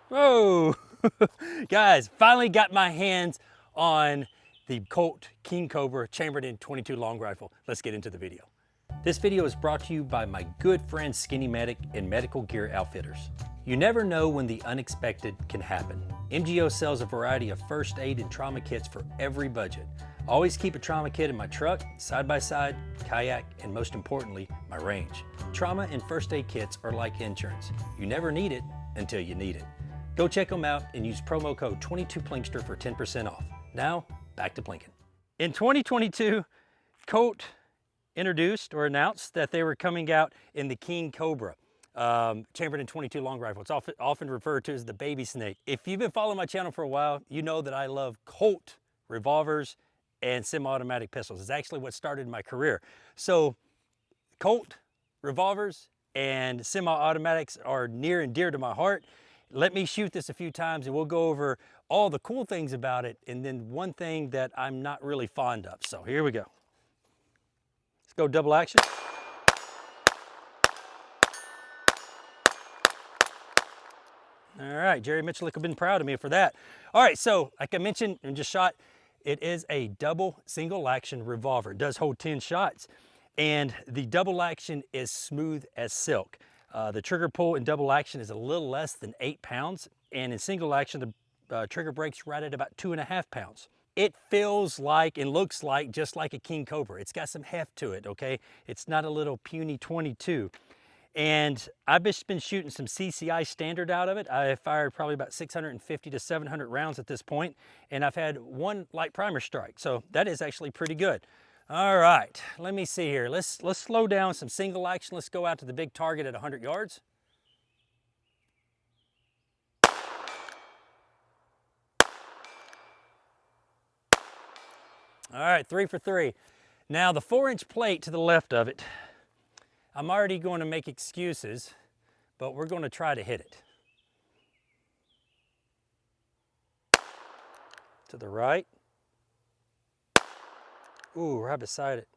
Whoa! Guys, finally got my hands on the Colt King Cobra chambered in 22 long rifle. Let's get into the video. This video is brought to you by my good friend Skinny Medic and Medical Gear Outfitters. You never know when the unexpected can happen. MGO sells a variety of first aid and trauma kits for every budget. I always keep a trauma kit in my truck, side by side, kayak, and most importantly, my range. Trauma and first aid kits are like insurance. You never need it until you need it. Go check them out and use promo code 22Plinkster for 10% off. Now, back to plinking. In 2022, Colt introduced or announced that they were coming out in the King Cobra, chambered in 22 long rifle. It's often referred to as the baby snake. If you've been following my channel for a while, you know that I love Colt revolvers and semi-automatic pistols. It's actually what started my career. So Colt revolvers and semi-automatics are near and dear to my heart. Let me shoot this a few times and we'll go over all the cool things about it and then one thing that I'm not really fond of. So here we go. Let's go double action. All right, Jerry Mitchell have been proud of me for that. All right, so like I mentioned and just shot, it is a double single action revolver. It does hold 10 shots and the double action is smooth as silk. The trigger pull in double action is a little less than 8 pounds, and in single action, the trigger breaks right at about 2.5 pounds. It feels like and looks like just like a King Cobra. It's got some heft to it, okay? It's not a little puny 22. And I've just been shooting some CCI standard out of it. I fired probably about 650 to 700 rounds at this point, and I've had one light primer strike. So that is actually pretty good. All right, let me see here. Let's slow down some single action. Let's go out to the big target at 100 yards. All right, 3 for 3. Now the 4-inch plate to the left of it, I'm already going to make excuses, but we're going to try to hit it. To the right. Ooh, right beside it.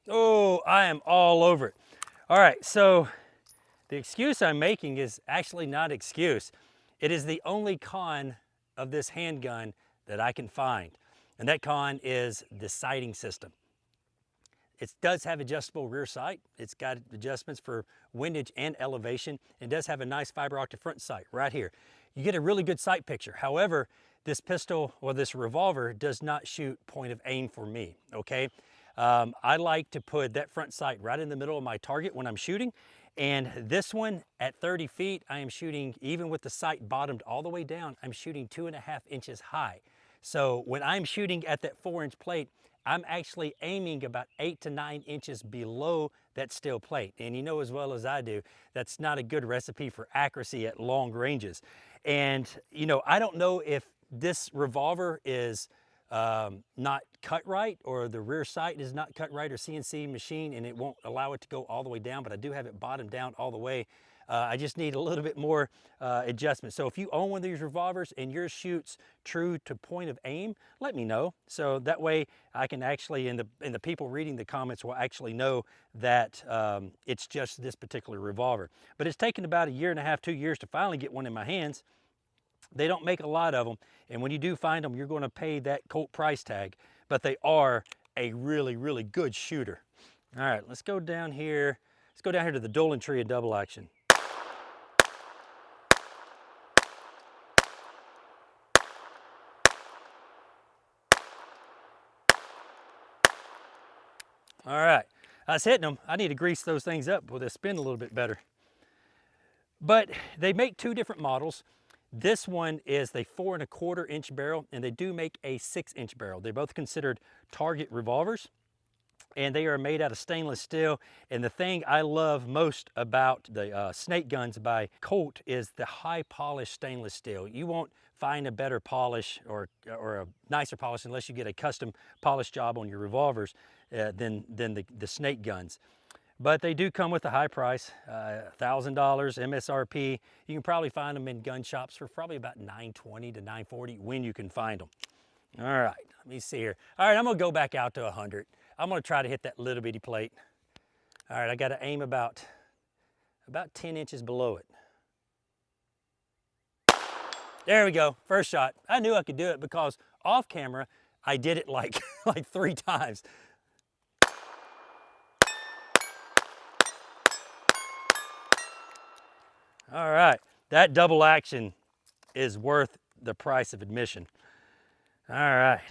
Oh, I am all over it. All right, so the excuse I'm making is actually not excuse. It is the only con of this handgun that I can find. And that con is the sighting system. It does have adjustable rear sight. It's got adjustments for windage and elevation. It does have a nice fiber optic front sight right here. You get a really good sight picture. However, this pistol or this revolver does not shoot point of aim for me, okay? I like to put that front sight right in the middle of my target when I'm shooting. And this one at 30 feet, I am shooting, even with the sight bottomed all the way down, I'm shooting 2.5 inches high. So when I'm shooting at that 4-inch plate, I'm actually aiming about 8 to 9 inches below that steel plate. And you know as well as I do, that's not a good recipe for accuracy at long ranges. And you know, I don't know if this revolver is not cut right, or the rear sight is not cut right, or CNC machine and it won't allow it to go all the way down, but I do have it bottomed down all the way. I just need a little bit more adjustment. So if you own one of these revolvers and yours shoots true to point of aim, let me know. So that way I can actually, and the people reading the comments will actually know that it's just this particular revolver. But it's taken about 1.5 years, 2 years to finally get one in my hands. They don't make a lot of them, and when you do find them, you're going to pay that Colt price tag, but they are a really, really good shooter. All right, let's go down here. Let's go down here to the Dolan tree in double action. All right, I was hitting them. I need to grease those things up with a spin a little bit better. But they make two different models. This one is the 4.25 inch barrel, and they do make a 6-inch barrel. They're both considered target revolvers, and they are made out of stainless steel. And the thing I love most about the snake guns by Colt is the high polished stainless steel. You won't find a better polish or a nicer polish unless you get a custom polish job on your revolvers than the snake guns. but they do come with a high price, $1,000 MSRP. You can probably find them in gun shops for probably about $920 to $940 when you can find them. All right, let me see here. All right, I'm gonna go back out to 100. I'm gonna try to hit that little bitty plate. All right, I gotta aim about 10 inches below it. There we go, first shot. I knew I could do it because off camera, I did it like, like 3 times. All right, that double action is worth the price of admission. All right,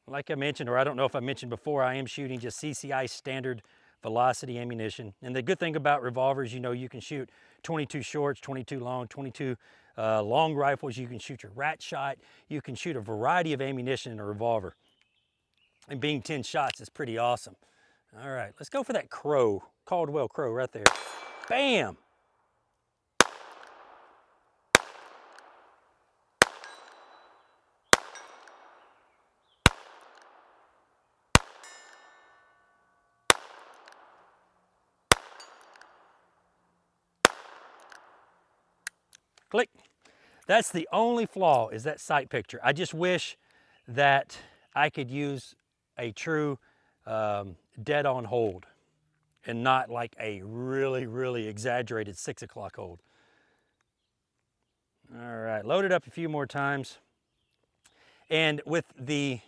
like I mentioned, or I don't know if I mentioned before, I am shooting just CCI standard velocity ammunition. And the good thing about revolvers, you know, you can shoot 22 shorts, 22 long, 22 long rifles. You can shoot your rat shot. You can shoot a variety of ammunition in a revolver. And being 10 shots is pretty awesome. All right, let's go for that crow, Caldwell crow right there. Bam! Click. That's the only flaw, is that sight picture. I just wish that I could use a true dead-on hold and not like a really, really exaggerated 6 o'clock hold. All right, load it up a few more times. And with the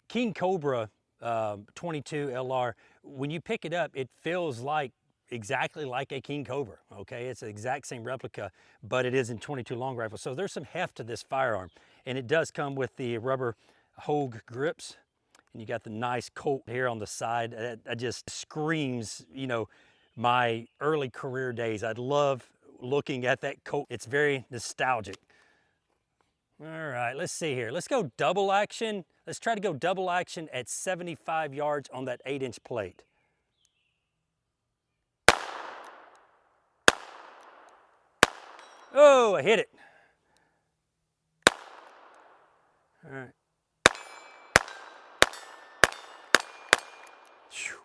King Cobra 22Lr, when you pick it up, it feels like exactly like a King Cobra, okay? It's the exact same replica, but it is in 22 long rifle. So there's some heft to this firearm, and it does come with the rubber Hogue grips, and you got the nice Colt here on the side. That just screams, you know, my early career days. I'd love looking at that Colt. It's very nostalgic. All right, let's see here. Let's go double action. Let's try to go double action at 75 yards on that 8-inch plate. Oh, I hit it. All right.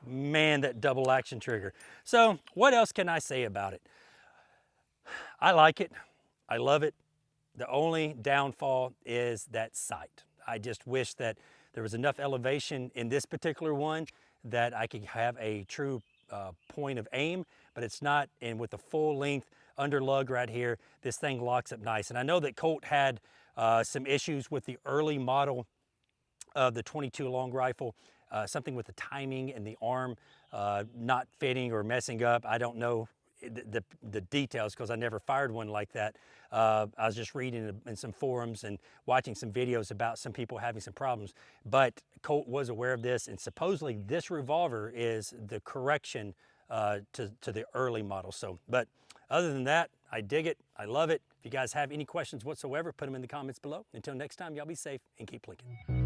Man, that double action trigger. So what else can I say about it? I like it. I love it. The only downfall is that sight. I just wish that there was enough elevation in this particular one that I could have a true point of aim, but it's not. And with the full length under lug right here, this thing locks up nice. And I know that Colt had some issues with the early model of the 22 long rifle, something with the timing and the arm not fitting or messing up. I don't know the details because I never fired one like that. I was just reading in some forums and watching some videos about some people having some problems, but Colt was aware of this, and supposedly this revolver is the correction to the early model. So, but other than that, I dig it. I love it. If you guys have any questions whatsoever, put them in the comments below. Until next time, y'all be safe and keep plinking.